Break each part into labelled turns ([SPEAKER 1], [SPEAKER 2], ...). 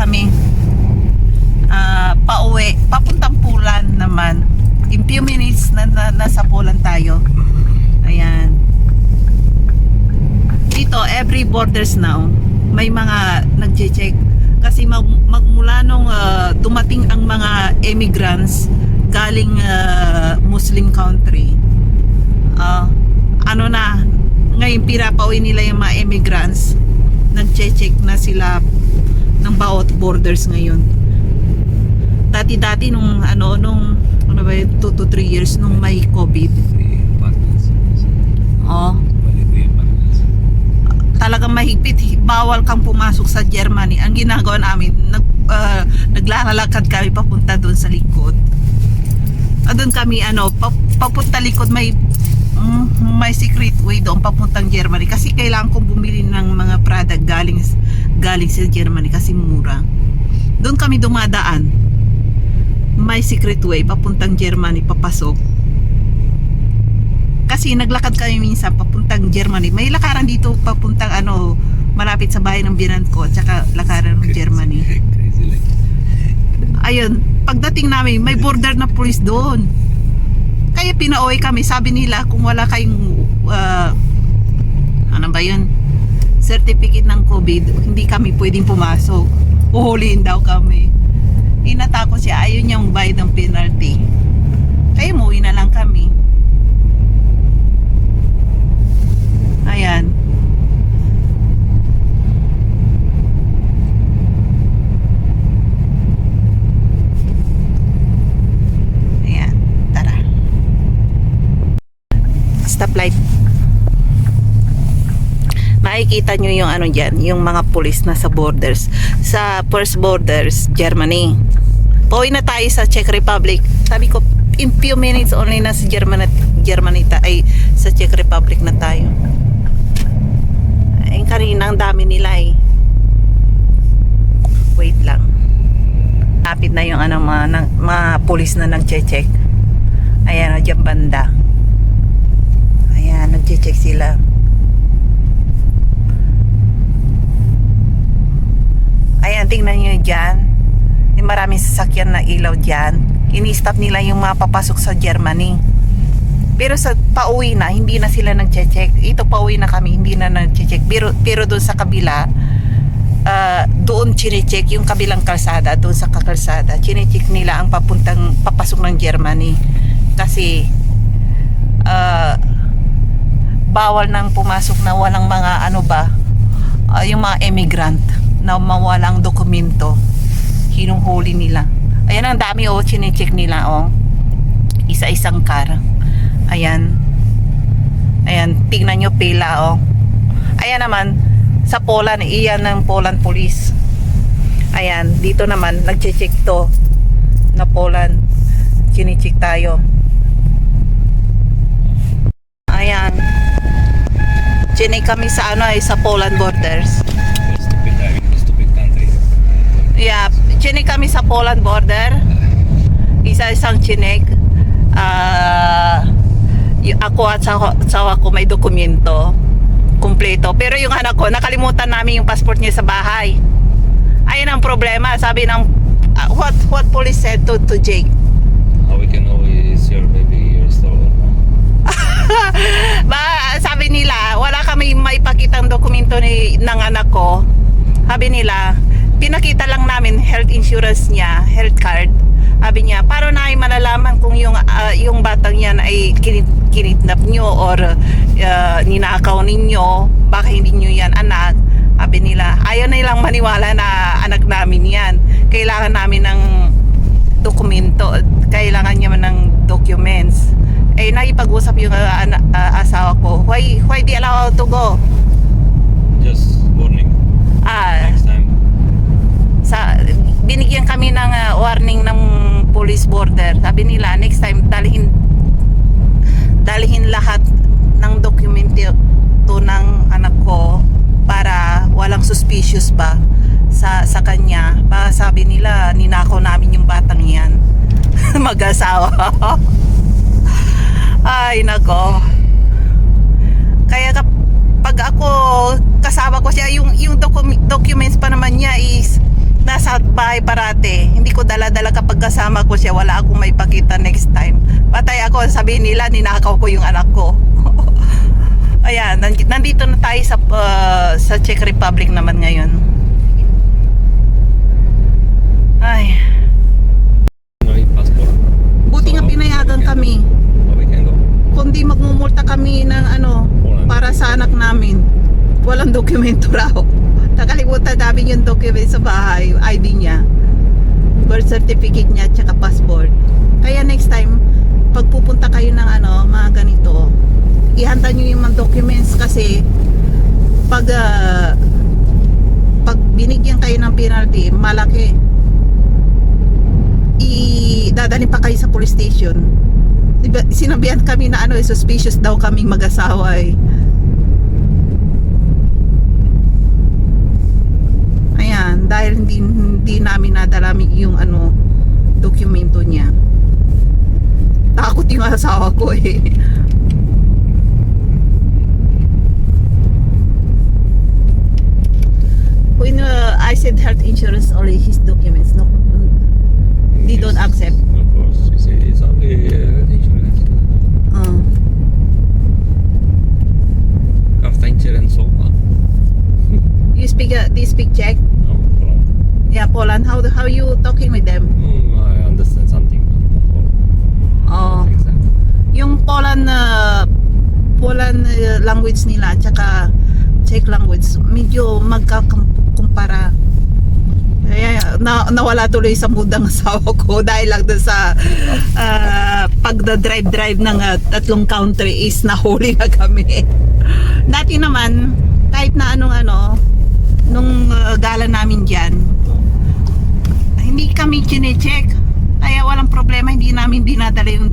[SPEAKER 1] kami. Pauwi. Papuntang Poland naman. In few minutes nasa Poland tayo. Ayan. Dito, every borders now, may mga nagche-check. Kasi magmula nung dumating ang mga immigrants galing Muslim country. Ngayon pinapauwi nila yung mga immigrants. Nagche-check na sila ng bawat borders ngayon. Dati nung 2 to 3 years nung may COVID. Talagang mahigpit, bawal kang pumasok sa Germany. Ang ginagawa namin, naglalakad kami papunta doon sa likod. Doon kami papunta likod, may secret way doon papuntang Germany kasi kailangan kong bumili ng mga product galing sa Germany kasi mura. Doon kami dumadaan, may secret way papuntang Germany papasok kasi naglakad kami minsan papuntang Germany. May lakaran dito papuntang malapit sa bahay ng binan ko, tsaka lakaran ng Germany. Ayun, pagdating namin may border na police doon. Kaya pinauwi kami. Sabi nila kung wala kayong certificate ng COVID, hindi kami pwedeng pumasok. Uhulihin daw kami. Inatakot siya, ayaw niyang bayad ng penalty. Kaya umuwi na lang kami. Ayan. Stoplight. Makikita nyo yung dyan, yung mga pulis na sa borders. Sa first borders, Germany. Pauwi na tayo sa Czech Republic. Sabi ko, in few minutes only na sa sa Czech Republic na tayo. Ay, kanina ang dami nila eh. Wait lang. Lapit na yung mga pulis na nag-check. Ayan, dyan banda. Ayan, nag-check sila. Ayan, tingnan nyo dyan. May maraming sasakyan na ilaw dyan. Ini-stop nila yung mga papasok sa Germany. Pero sa pauwi na, hindi na sila nag-check. Ito pauwi na kami, hindi na nag-check. Pero doon sa kabila, doon chine-check yung kabilang kalsada. Doon sa kakalsada, chine-check nila ang papasok ng Germany. Kasi, bawal nang pumasok na walang mga yung mga immigrant na mawalang dokumento. Hinuhuli nila. Ayan, ang dami chine-check nila isa-isang car. Ayan, tingnan nyo pila Ayan naman sa Poland, iyan ng Poland police. Ayan, dito naman nagche-check to na Poland. Chine-check tayo. Ayan, chinik kami sa sa Poland borders.
[SPEAKER 2] Stupid country.
[SPEAKER 1] Yeah, chinik kami sa Poland border. Isa-isang chinik. Ako at sawa ko may dokumento kumpleto. Pero yung anak ko, nakalimutan namin yung passport niya sa bahay. Ayun ang problema. Sabi ng what police said to Jake.
[SPEAKER 2] How we can know is your baby your stolen?
[SPEAKER 1] Sabi nila, wala kami maipakitang dokumento ng anak ko. Sabi nila, pinakita lang namin health insurance niya, health card. Sabi niya, para na ay malalaman kung yung batang yan ay kinidnap nyo or ninakaw ninyo, baka hindi nyo yan anak. Sabi nila, ayaw na nilang maniwala na anak namin yan. Kailangan namin ng dokumento, kailangan niya ng documents. Naipag-usap yung asawa ko, why di allow to go?
[SPEAKER 2] Just warning. Next time.
[SPEAKER 1] Binigyan kami ng warning ng police border. Sabi nila, next time dalhin lahat ng dokumento ng anak ko para walang suspicious ba sa kanya. Sabi nila, ninakaw namin yung batang yan. Mag-asawa. Ay nako. Kaya pag ako kasama ko siya, yung documents pa naman niya is nasa sa bahay parate. Hindi ko dala-dala kapag kasama ko siya. Wala akong may pakita next time. Patay ako, sabihin nila, ninakaw ko yung anak ko. Ayan, nandito na tayo sa Czech Republic naman ngayon. Ay,
[SPEAKER 2] No passport.
[SPEAKER 1] buti nga
[SPEAKER 2] So,
[SPEAKER 1] pinayagan
[SPEAKER 2] we can-
[SPEAKER 1] kami.
[SPEAKER 2] We can go.
[SPEAKER 1] Kundi magmumulta kami ng para sa anak namin. Walang dokumento raw. Nakalimutan namin yung document sa bahay, ID niya, birth certificate niya, tsaka passport. Kaya next time, pag pupunta kayo ng mga ganito, ihanda nyo yung mga documents kasi pag binigyan kayo ng penalty, malaki. Dadalhin pa kayo sa police station. Diba, sinabihan kami na suspicious daw kaming mag-asawa eh. Ayan, dahil hindi namin nadala yung dokumento niya. Takot yung asawa ko eh. When I said health insurance, only his documents, no, they don't accept.
[SPEAKER 2] Of course. You see, it's only insurance. Karta sopa.
[SPEAKER 1] Do you speak Czech?
[SPEAKER 2] No problem.
[SPEAKER 1] Yeah, Poland. How you talking with them?
[SPEAKER 2] I understand something.
[SPEAKER 1] Oh,
[SPEAKER 2] Exactly.
[SPEAKER 1] yung Poland language nila tsaka Czech language medyo magkakumpara. Kaya nawala tuloy sa mood ang asawa ko dahil lang doon sa pagda-drive ng tatlong country is nahuli na kami. Dati naman kahit na nung gala namin diyan, hindi kami chine-check. Kaya walang problema, hindi namin dinadala yung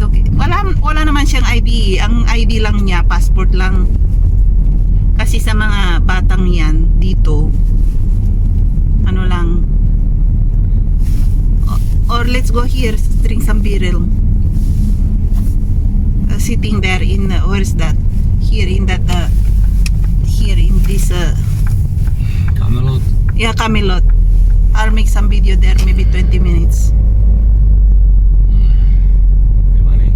[SPEAKER 1] wala naman siyang ID. Ang ID lang niya, passport lang. Kasi sa mga batang yan dito, lang. Or let's go here, drink some beer. Sitting there in where is that? Here in that here in this
[SPEAKER 2] Camelot.
[SPEAKER 1] yeah, Camelot. I'll make some video there, maybe 20 minutes.
[SPEAKER 2] Money.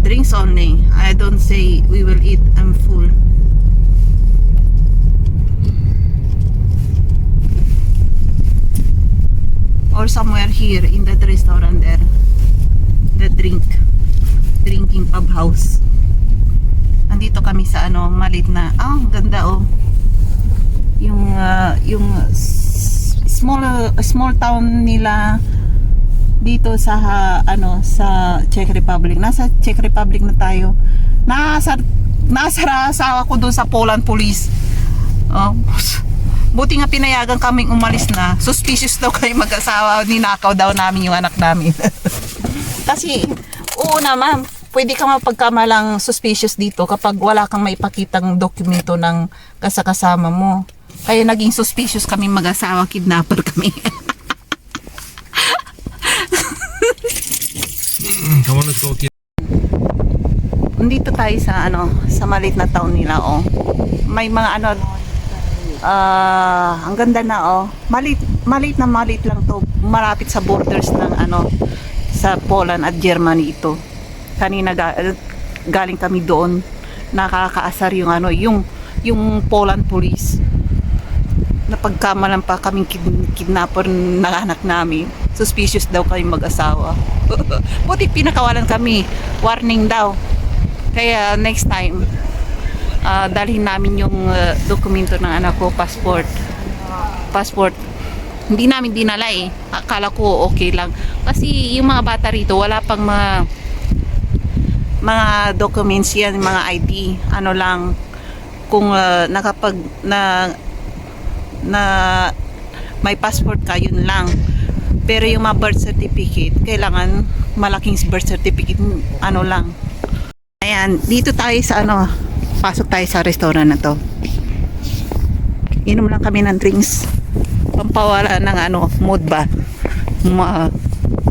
[SPEAKER 1] Drinks only. I don't say we will eat. I'm full. Or somewhere here in that restaurant there. The drinking pub house. Andito kami sa malit na. Ganda oh. Yung small town nila dito sa sa Czech Republic. Nasa Czech Republic na tayo. Nasara asawa ko doon sa Poland police. Buti nga pinayagan kaming umalis na. Suspicious daw kayo mag-asawa. Ninakaw daw namin yung anak namin. Kasi oo naman, pwede ka mapagkamalang suspicious dito kapag wala kang maipakitang dokumento ng kasakasama mo. Kaya naging suspicious kami mag-asawa, kidnapper kami.
[SPEAKER 2] Come on, let's go.
[SPEAKER 1] Nandito tayo sa sa maliit na town nila oh. May mga ang ganda na oh. Maliit lang to. Malapit sa borders ng sa Poland at Germany ito. Kanina galing kami doon. Nakakaasar yung yung Poland police. Napagkamalan pa kaming kidnapper ng anak namin. Suspicious daw kami mag-asawa. Buti pinakawalan kami. Warning daw. Kaya next time dalhin namin yung dokumento ng anak ko, passport. Hindi namin dinala eh. Akala ko okay lang. Kasi yung mga bata rito, wala pang mga documents yan, mga ID. Lang, kung may passport ka, yun lang. Pero yung mga birth certificate, kailangan malaking birth certificate, lang. Ayan, dito tayo sa pasok tayo sa restaurant na to. Inom lang kami ng drinks. Pampawala ng mood ba.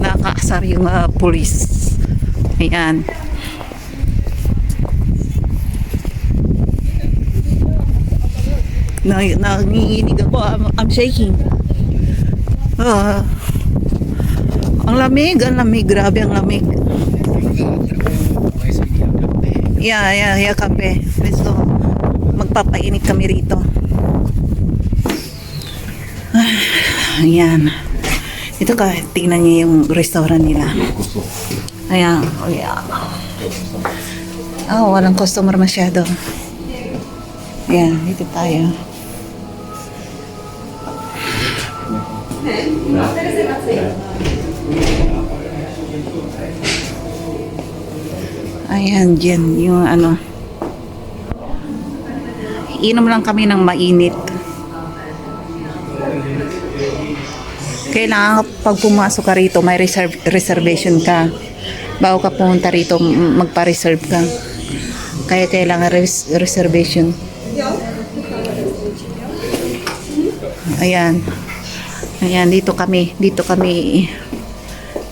[SPEAKER 1] Nakakaasar yung police. Ayan. Nanginginig ako. I'm shaking. Ah. Ang lamig, grabe ang lamig. Yeah, kape. Let's go. Magpapainit kami rito. Ayan. Ito ka, tingnan niyo yung restaurant nila. Ayan, oh yeah. Oh, walang customer masyado. Ayan, dito tayo. Ayan, dyan, yung ano. Inom lang kami ng mainit. Kailangan pag pumasok ka rito, may reservation ka. Bago ka pumunta rito, magpa-reserve ka. Kaya kailangan reservation. Ayan. Ayan, dito kami.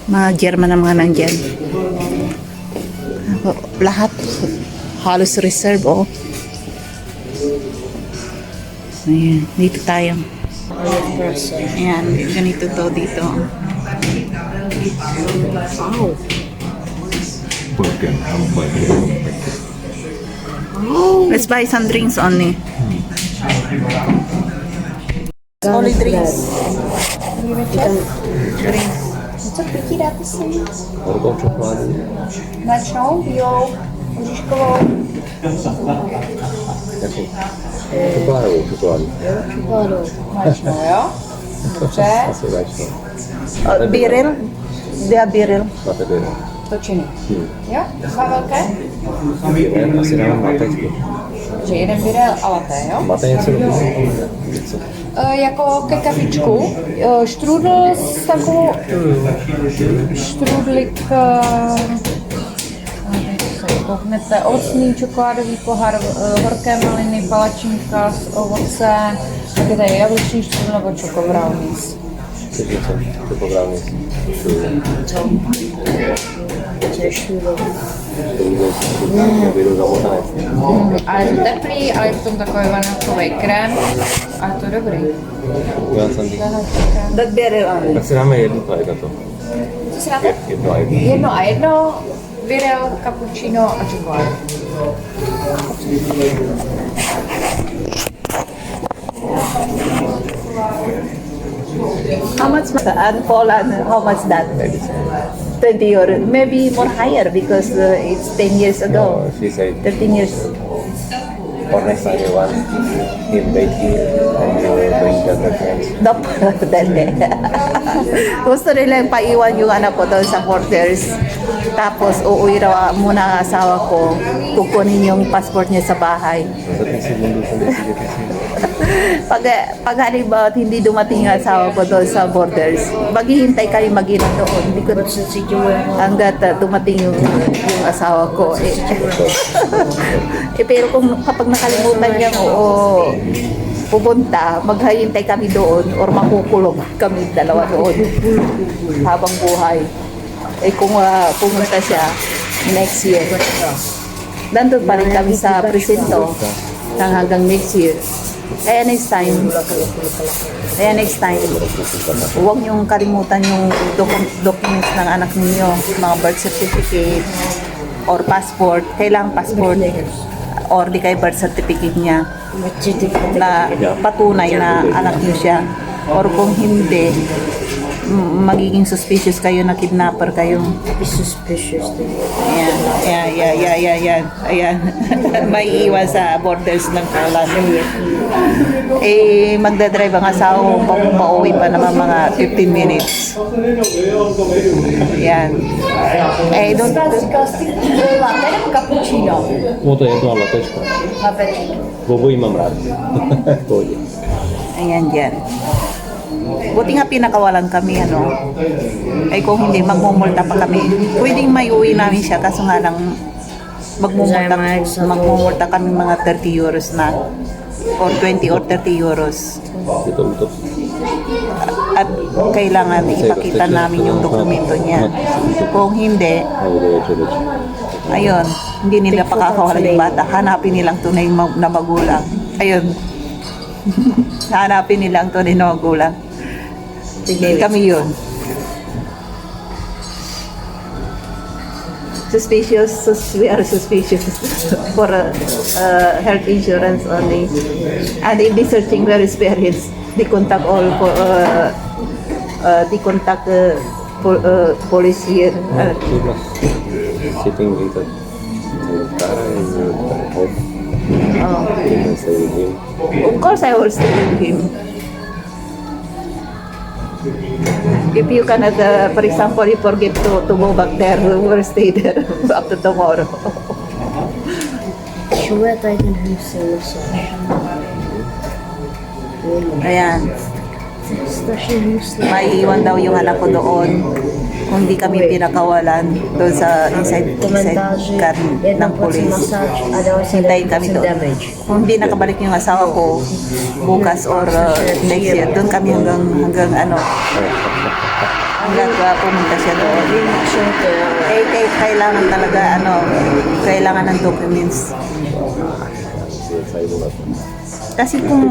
[SPEAKER 1] Mga German na mga nandyan. Lahat halos reserve, oh. Ayan, dito tayo. Ayan, ganito to dito. Wow. Let's buy some drinks only. Only drinks. Drinks.
[SPEAKER 3] Co pití dáte si?
[SPEAKER 2] Horkou čokoládu.
[SPEAKER 3] Mléčnou, bílou, oříškovou,
[SPEAKER 2] Jakou? Čokoládovou čokoládu.
[SPEAKER 3] čokoládou. Mléčnou, jo? Dobře.
[SPEAKER 2] Asi začnu.
[SPEAKER 1] Biril? Dia biril.
[SPEAKER 2] Máte běro.
[SPEAKER 3] Točený. Jo? Dva velké?
[SPEAKER 2] Jeden, asi dám matečku.
[SPEAKER 3] Takže jeden birel a laté, jo?
[SPEAKER 2] Máte něco dobrého? Něco?
[SPEAKER 3] Jako ke kafičku. Štrůdl s takovou... Štrůdlik... Kouknete ovocný čokoládový pohár, horké maliny, palačinka z ovoce, tak je tady jablečný štrůdl nebo choco brownies.
[SPEAKER 2] Chceš něco? Čoko brownies.
[SPEAKER 3] Co je štrůdl?
[SPEAKER 2] Běru zamotané.
[SPEAKER 3] Ale je to teplý, ale je v tom takový vanilkový krém a je to dobrý.
[SPEAKER 2] Já jsem říkal.
[SPEAKER 1] That biril only.
[SPEAKER 2] Tak si dáme jednu a jedno to.
[SPEAKER 3] Co si dáte?
[SPEAKER 2] Jedno a jedno.
[SPEAKER 3] Jedno a jedno, birel, cappuccino a čokoládu.
[SPEAKER 1] How much? And Poland, how much that? 20 euro. Maybe more higher because it's 10 years ago.
[SPEAKER 2] No, she said
[SPEAKER 1] 13 years.
[SPEAKER 2] for next time you want him wait here and you bring the other friends.
[SPEAKER 1] Dali. Gusto nila yung paiwan yung anak ko doon sa quarters. Tapos uuwi raw muna ang asawa ko. Kukunin yung passport niya sa bahay.
[SPEAKER 2] Dating segundo sandali sige kasi.
[SPEAKER 1] Pag halimbawa hindi dumating ang asawa ko doon sa borders, maghihintay kami mag-inap doon. Hindi ko hanggat dumating yung asawa ko. Pero kapag nakalimutan niya o pupunta, maghihintay kami doon or makukulong kami dalawa doon habang buhay. Kung pumunta siya next year, nandun pa rin kami sa presinto hanggang next year. Kaya next time, huwag niyong kalimutan yung documents ng anak ninyo, mga birth certificate or passport. Kailangan passport or di kay birth certificate niya na patunay na anak niyo siya. Or kung hindi, magiging suspicious kayo na kidnapper kayo.
[SPEAKER 3] Suspicious.
[SPEAKER 1] Ayan. May iwan sa borders ng Poland. Magdadrive ang asawa ko pauwi pa naman mga 15 minutes. Ayan. Don't...
[SPEAKER 3] Latte nebo cappuccino?
[SPEAKER 2] No to je jedno a latečko. Obojí mám rád. V pohodě.
[SPEAKER 1] Ayan dyan. Buti nga pinakawalan kami, ano. Kung hindi, magmumulta pa kami. Pwedeng may uwi namin siya, kaso nga lang magmumulta kami mga 30 euros na. Or 20 or 30 euros.
[SPEAKER 2] Je to útok.
[SPEAKER 1] At kailangan ipakita namin yung dokumento niya. Kung hindi, ayun, hindi nila pakakawalan yung bata. Hanapin nilang tunay na magulang. Ayun. Hanapin nila ang tunay na magulang. Kami yun. We are suspicious for health insurance only. And if they searching where is parents, they contact all for police here.
[SPEAKER 2] He was sitting with the car and hope he can stay with him.
[SPEAKER 1] Of course, I will stay with him. If you cannot, for example, you forget to go back there, we will stay there up to tomorrow.
[SPEAKER 4] Чому я так не гнусилася?
[SPEAKER 1] Ayan.
[SPEAKER 4] Страшно гнусно.
[SPEAKER 1] Maiiwan daw yung anak ko doon kung di kami pinakawalan doon sa inside
[SPEAKER 4] Коментажі.
[SPEAKER 1] car
[SPEAKER 4] Jedna
[SPEAKER 1] ng
[SPEAKER 4] plací
[SPEAKER 1] police.
[SPEAKER 4] masáž a další
[SPEAKER 1] Hintayin kami doon.
[SPEAKER 4] damage.
[SPEAKER 1] Kung hindi nakabalik yung asawa ko bukas or next year, doon kami hanggang pumunta siya doon. Kailangan talaga kailangan ng documents. Kasi kung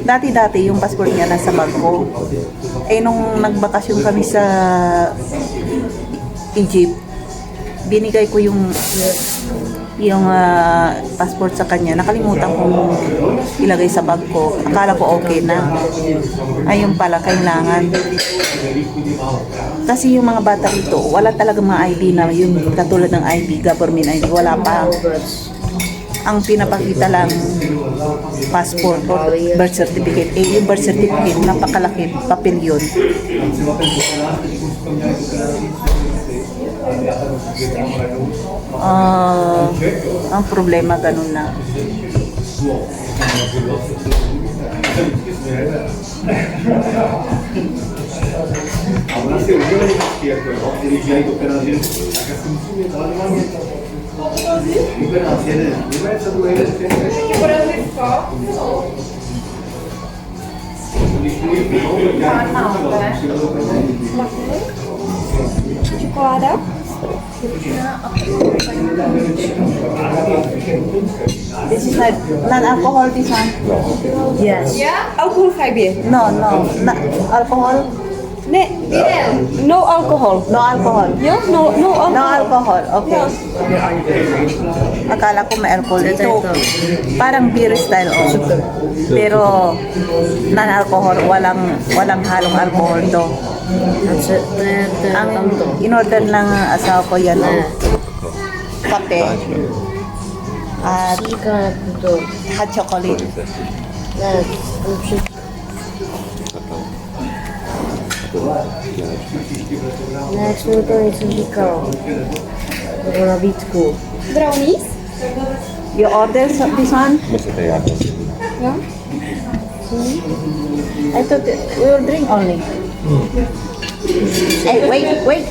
[SPEAKER 1] dati-dati yung passport niya nasa bag ko. Eh nung nagbakasyon kami sa Egypt, binigay ko yung passport sa kanya. Nakalimutan kong ilagay sa bag ko. Akala ko okay na. Ayun pala, kailangan. Kasi yung mga bata dito, wala talaga mga ID na yung katulad ng ID, government ID, wala pa. Ang pinapakita lang passport or birth certificate. Eh, yung birth certificate, napakalaki, papel yun. Ang problema ganun na.
[SPEAKER 3] Čokoláda?
[SPEAKER 1] This is not non-alcohol, this one?
[SPEAKER 4] Yes.
[SPEAKER 3] Alkohol fajbě.
[SPEAKER 1] No. Alcohol?
[SPEAKER 3] Ne, no alcohol.
[SPEAKER 1] No alcohol.
[SPEAKER 3] Jo? No alcohol.
[SPEAKER 1] No alcohol, okay. Akala ko may alcohol. Ito, parang beer style, oh. Pero, non-alcohol, walang halong alcohol to. Ang in-order ng asawa ko yan, oh. Kape. At
[SPEAKER 4] Říká to.
[SPEAKER 1] hot chocolate.
[SPEAKER 4] Ne, jak jsem to něco říkal. To bylo nabídku.
[SPEAKER 3] Brownies?
[SPEAKER 1] You order this one?
[SPEAKER 2] Basta tayo.
[SPEAKER 3] Jo.
[SPEAKER 1] I thought we will drink only. Hey, wait.